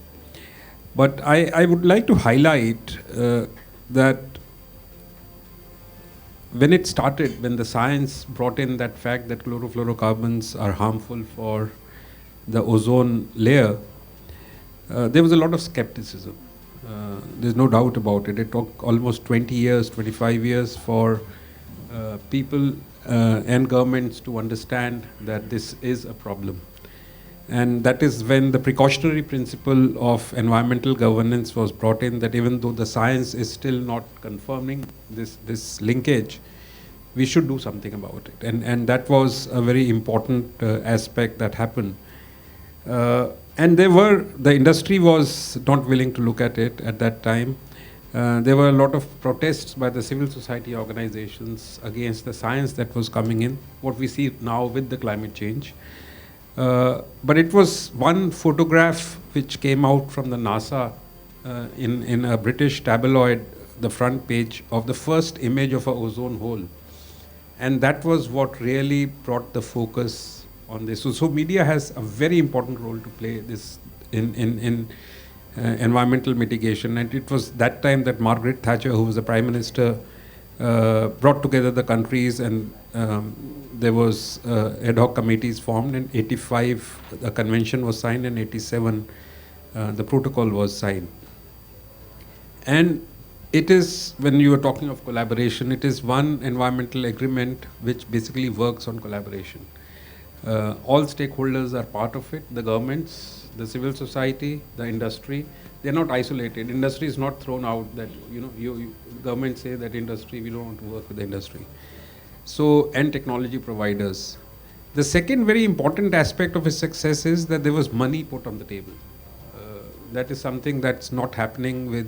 But I would like to highlight that when it started, when the science brought in that fact that chlorofluorocarbons are harmful for the ozone layer, there was a lot of skepticism. There's no doubt about it. It took almost 20 years, 25 years for people and governments to understand that this is a problem. And that is when the precautionary principle of environmental governance was brought in, that even though the science is still not confirming this linkage, we should do something about it. And that was a very important aspect that happened. And the industry was not willing to look at it at that time. There were a lot of protests by the civil society organizations against the science that was coming in, what we see now with the climate change. But it was one photograph which came out from the NASA in a British tabloid the front page of the first image of a ozone hole. And that was what really brought the focus on this. So media has a very important role to play this in environmental mitigation. And it was that time that Margaret Thatcher, who was the Prime Minister, brought together the countries, and there was ad hoc committees formed. In 85, the convention was signed, and 87, the protocol was signed. And it is, when you are talking of collaboration, it is one environmental agreement which basically works on collaboration. All stakeholders are part of it, the governments, the civil society, the industry. They're not isolated. Industry is not thrown out that, government say that industry, we don't want to work with the industry. So, and technology providers. The second very important aspect of its success is that there was money put on the table. That is something that's not happening with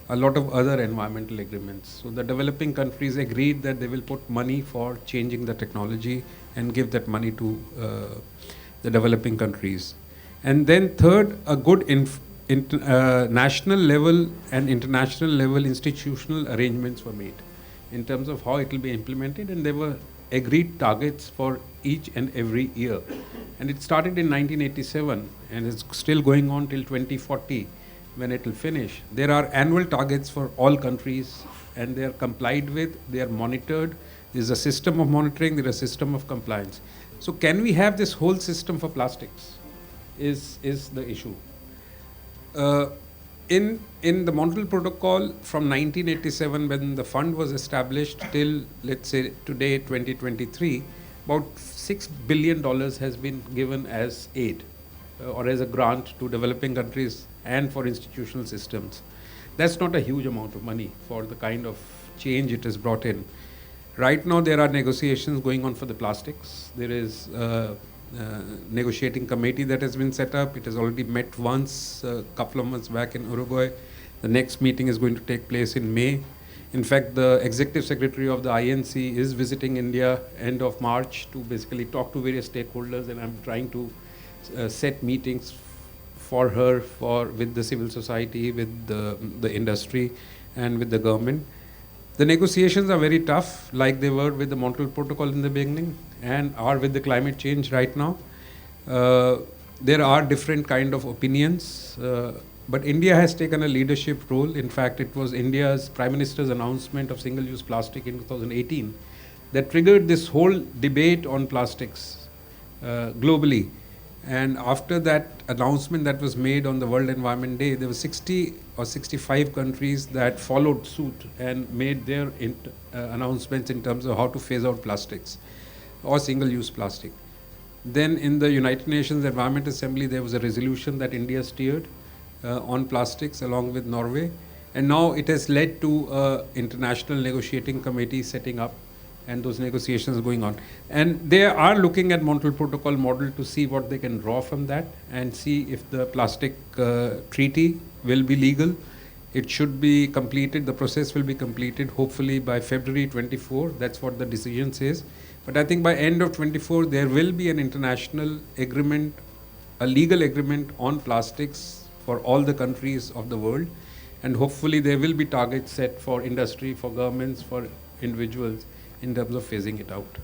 a lot of other environmental agreements. So the developing countries agreed that they will put money for changing the technology and give that money to the developing countries. And then third, a good national level and international level institutional arrangements were made in terms of how it will be implemented, and there were agreed targets for each and every year. And it started in 1987 and is still going on till 2040 when it will finish. There are annual targets for all countries, and they are complied with, they are monitored. There is a system of monitoring, there is a system of compliance. So can we have this whole system for plastics is the issue. In the Montreal Protocol from 1987, when the fund was established till, let's say, today, 2023, about $6 billion has been given as aid or as a grant to developing countries and for institutional systems. That's not a huge amount of money for the kind of change it has brought in. Right now, there are negotiations going on for the plastics. There is negotiating committee that has been set up. It has already met once a couple of months back in Uruguay. The next meeting is going to take place in May. In fact, the executive secretary of the INC is visiting India end of March to basically talk to various stakeholders, and I'm trying to set meetings for her with the civil society, with the industry, and with the government. The negotiations are very tough, like they were with the Montreal Protocol in the beginning and are with the climate change right now. There are different kind of opinions, but India has taken a leadership role. In fact, it was India's Prime Minister's announcement of single-use plastic in 2018 that triggered this whole debate on plastics globally. And after that announcement that was made on the World Environment Day, there were 60 or 65 countries that followed suit and made their announcements in terms of how to phase out plastics or single-use plastic. Then in the United Nations Environment Assembly, there was a resolution that India steered on plastics along with Norway. And now it has led to an international negotiating committee setting up, and those negotiations are going on. And they are looking at Montreal Protocol model to see what they can draw from that and see if the plastic treaty will be legal. It should be completed, the process will be completed hopefully by February 24, that's what the decision says. But I think by end of 24, there will be an international agreement, a legal agreement on plastics for all the countries of the world. And hopefully there will be targets set for industry, for governments, for individuals, in terms of phasing it out.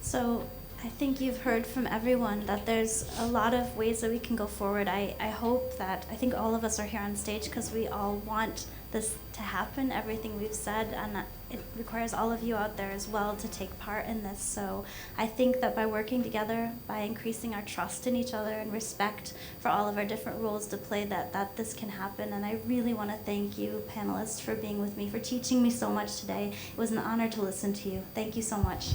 So I think you've heard from everyone that there's a lot of ways that we can go forward. I think all of us are here on stage because we all want this to happen, everything we've said, and it requires all of you out there as well to take part in this. So I think that by working together, by increasing our trust in each other and respect for all of our different roles to play, that this can happen. And I really want to thank you, panelists, for being with me, for teaching me so much today. It was an honor to listen to you. Thank you so much.